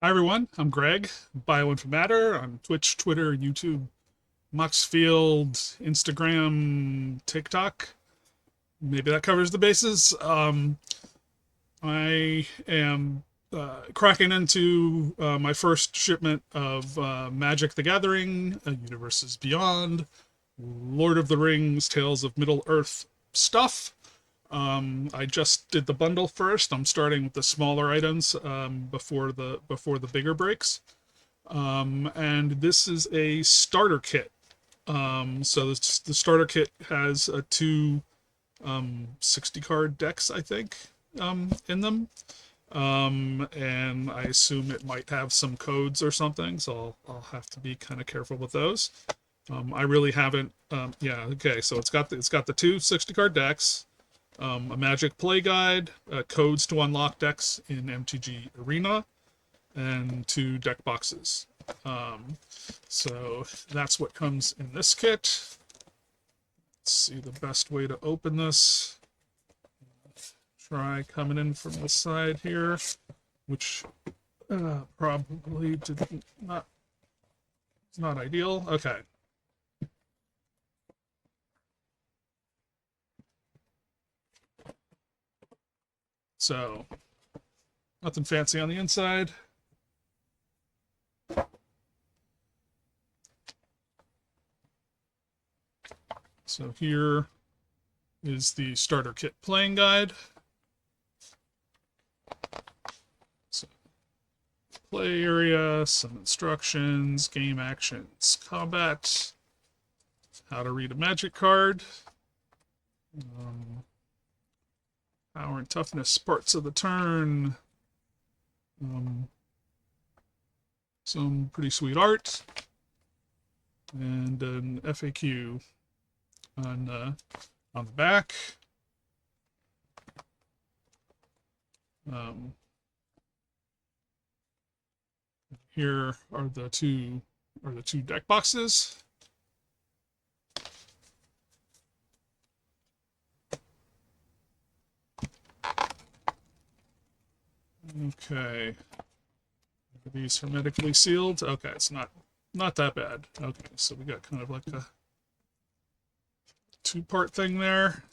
Hi everyone, I'm Greg, Bioinformatter on Twitch, Twitter, YouTube, Moxfield, Instagram, TikTok. Maybe that covers the bases. I am cracking into my first shipment of Magic the Gathering, Universes Beyond, Lord of the Rings, Tales of Middle Earth stuff. I just did the bundle first. I'm starting with the smaller items before the bigger breaks. And this is a starter kit. So the starter kit has two 60 card decks, I think, in them. And I assume it might have some codes or something, so I'll have to be kind of careful with those. I really haven't. Yeah, okay. So it's got the two 60 card decks, a Magic play guide, codes to unlock decks in MTG Arena, and two deck boxes. So that's what comes in this kit. Let's see the best way to open this. Try coming in from this side here, which probably did not. It's not ideal. Okay. So nothing fancy on the inside. So here is the starter kit playing guide. So play area, some instructions, game actions, combat, how to read a magic card, power and toughness parts of the turn, some pretty sweet art, and an FAQ on the back. Here are the two deck boxes. Okay. Are these hermetically sealed? Okay, it's not that bad. Okay, so we got kind of like a two-part thing there.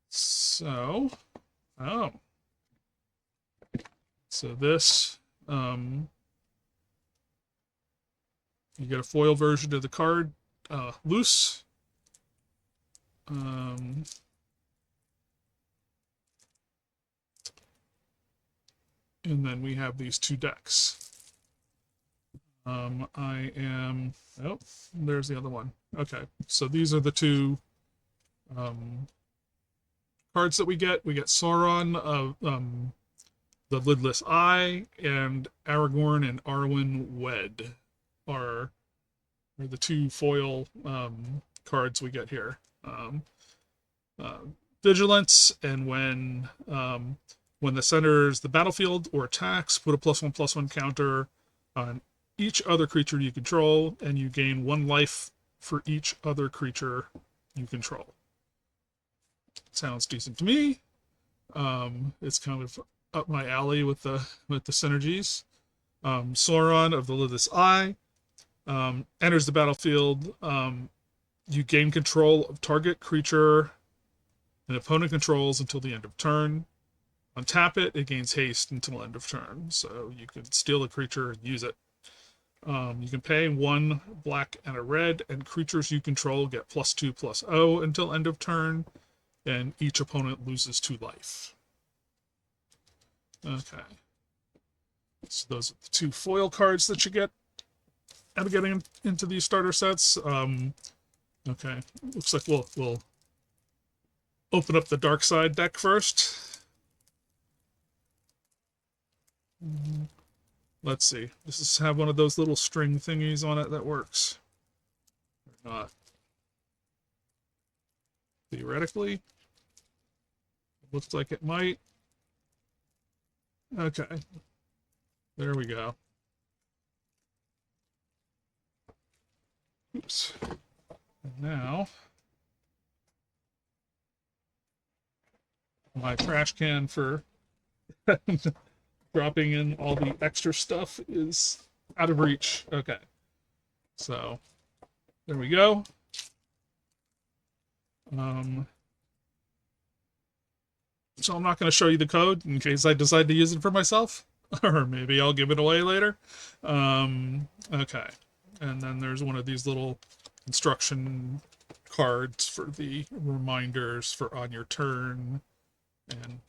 So, oh, so this, you get a foil version of the card, loose. And then we have these two decks. I am, oh, there's the other one. Okay, so these are the two cards that we get. We get Sauron of the Lidless Eye and Aragorn and Arwen Wed are the two foil cards we get here. Uh, Vigilance, and when the center enters the battlefield or attacks, put a +1/+1 counter on each other creature you control, and you gain 1 life for each other creature you control. Sounds decent to me. It's kind of up my alley with the synergies. Sauron of the Lidless Eye enters the battlefield. You gain control of target creature an opponent controls until the end of turn. Untap it, it gains haste until end of turn. So you can steal a creature and use it. You can pay 1 black and a red, and creatures you control get +2/+0 until end of turn, and each opponent loses 2 life. Okay. So those are the 2 foil cards that you get out of getting into these starter sets. Okay. Looks like we'll open up the dark side deck first. Let's see. Does this have one of those little string thingies on it that works? Or not? Theoretically, it looks like it might. Okay. There we go. Oops. And now, my trash can for dropping in all the extra stuff is out of reach. Okay. So there we go. So I'm not going to show you the code in case I decide to use it for myself, or maybe I'll give it away later. Okay. And then there's one of these little instruction cards for the reminders for on your turn and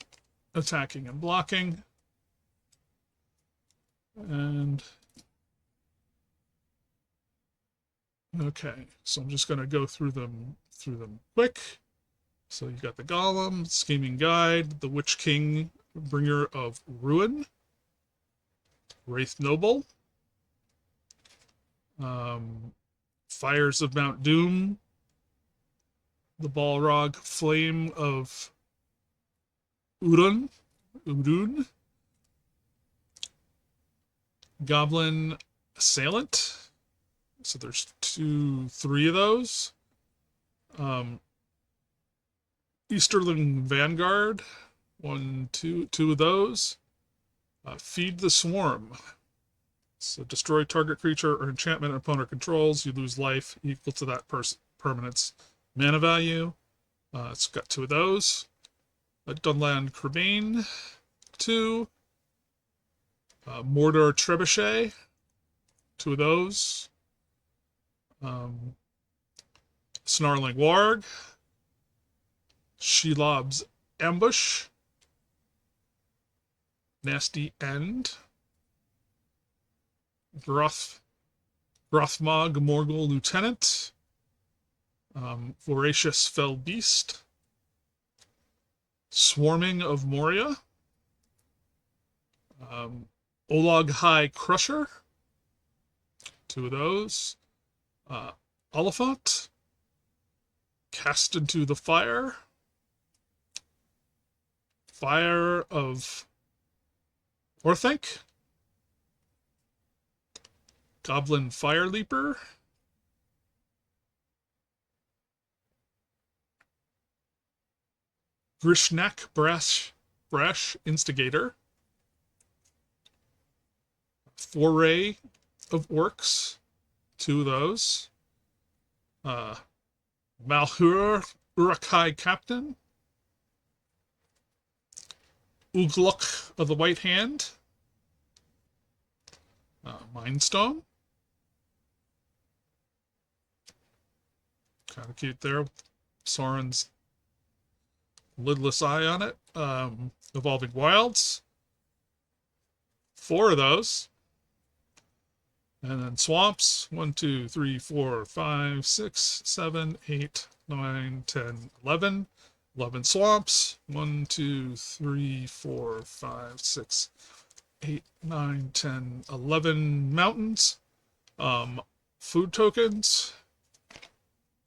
attacking and blocking. And okay, so I'm just going to go through them quick. So you got the Golem, Scheming Guide, the Witch King, Bringer of Ruin, Wraith Noble, Fires of Mount Doom, the Balrog, Flame of Udun, Goblin Assailant. So there's three of those. Easterling Vanguard, two of those. Feed the Swarm. So destroy target creature or enchantment an opponent controls. You lose life equal to that permanent's mana value. It's got two of those. Dunland Crebain, two. Mordor Trebuchet, two of those. Snarling Warg, Shelob's Ambush, Nasty End, Grothmog Morgul Lieutenant, Voracious Fell Beast, Swarming of Moria, Olag High Crusher, two of those, Oliphant, Cast into the Fire, Fire of Orthanc, Goblin Fire Leaper, Grishnak Brash Instigator, Foray of Orcs, two of those, Malhur Urakai Captain, Ugluk of the White Hand, Mindstone, kind of cute there, Sauron's lidless eye on it, Evolving Wilds, four of those, and then swamps, 1, 2, 3, 4, 5, 6, 7, 8, 9, 10, 11. 11 swamps, 1, 2, 3, 4, 5, 6, 8, 9, 10, 11 mountains, food tokens,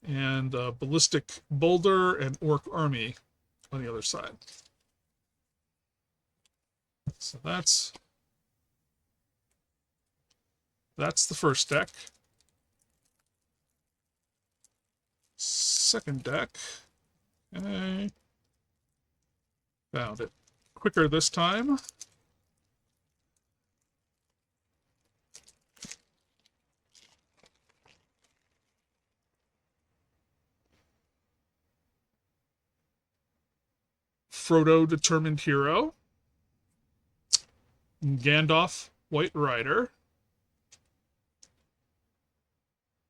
and ballistic boulder and orc army on the other side. So that's the first deck. Second deck. Okay. Found it quicker this time. Frodo Determined Hero. Gandalf White Rider.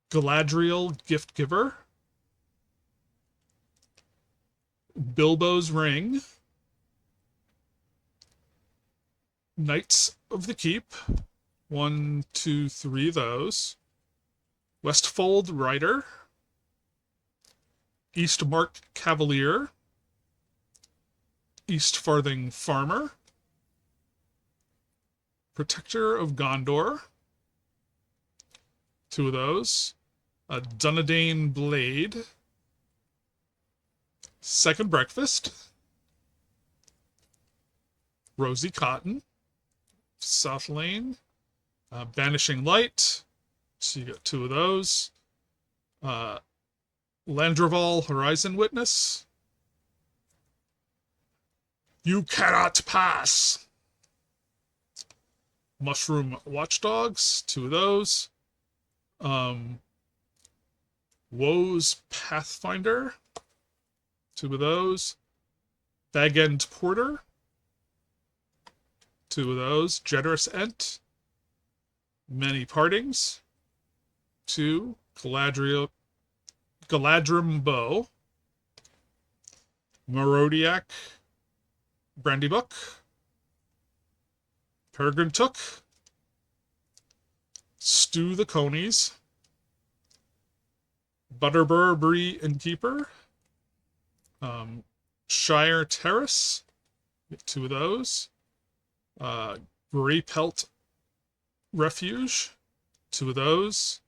Galadriel Gift Giver. Bilbo's Ring, Knights of the Keep, 1, 2, 3 of those, Westfold Rider, Eastmark Cavalier, East Farthing Farmer, Protector of Gondor, two of those, Dunedain Blade, Second Breakfast, Rosy Cotton, South Lane, Banishing Light, so you got two of those, Landroval Horizon Witness, You Cannot Pass, Mushroom Watchdogs, 2 of those. Woe's Pathfinder, 2 of those. Bag End Porter, 2 of those. Generous Ent, Many Partings, 2. Galadriel, Galadrim Bow, Marodiak, Brandybuck, Peregrine Took, Stew the Conies, Butterburberry Innkeeper, Shire Terrace, 2 of those. Grey Pelt Refuge, 2 of those.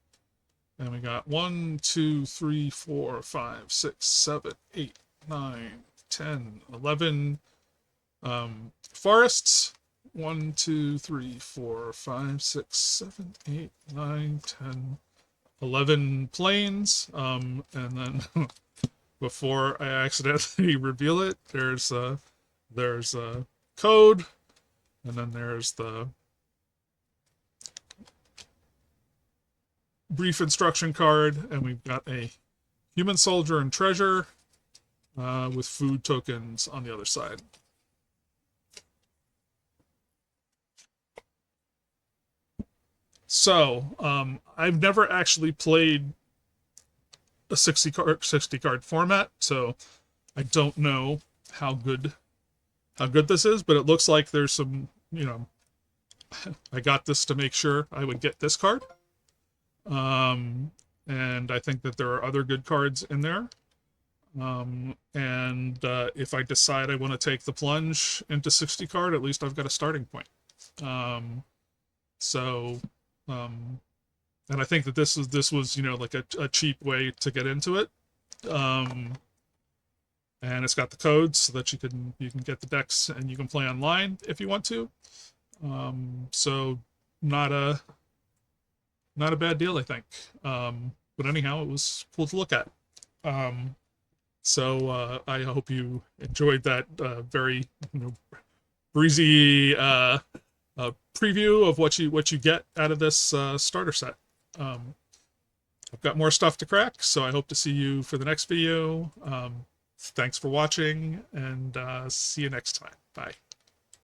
And we got 1, 2, 3, 4, 5, 6, 7, 8, 9, 10, 11 forests. 1, 2, 3, 4, 5, 6, 7, 8, 9, 10, 11 planes. And then before I accidentally reveal it, there's a code, and then there's the brief instruction card, and we've got a human soldier and treasure with food tokens on the other side. So I've never actually played a 60 card format, so I don't know how good this is, but it looks like there's some, I got this to make sure I would get this card. And I think that there are other good cards in there. And if I decide I want to take the plunge into 60 card, at least I've got a starting point. And I think that this was like a cheap way to get into it. And it's got the codes so that you can get the decks and you can play online if you want to. So not a bad deal, I think. But anyhow, it was cool to look at. So I hope you enjoyed that very breezy preview of what you get out of this starter set. I've got more stuff to crack, so I hope to see you for the next video. Thanks for watching, and see you next time. Bye.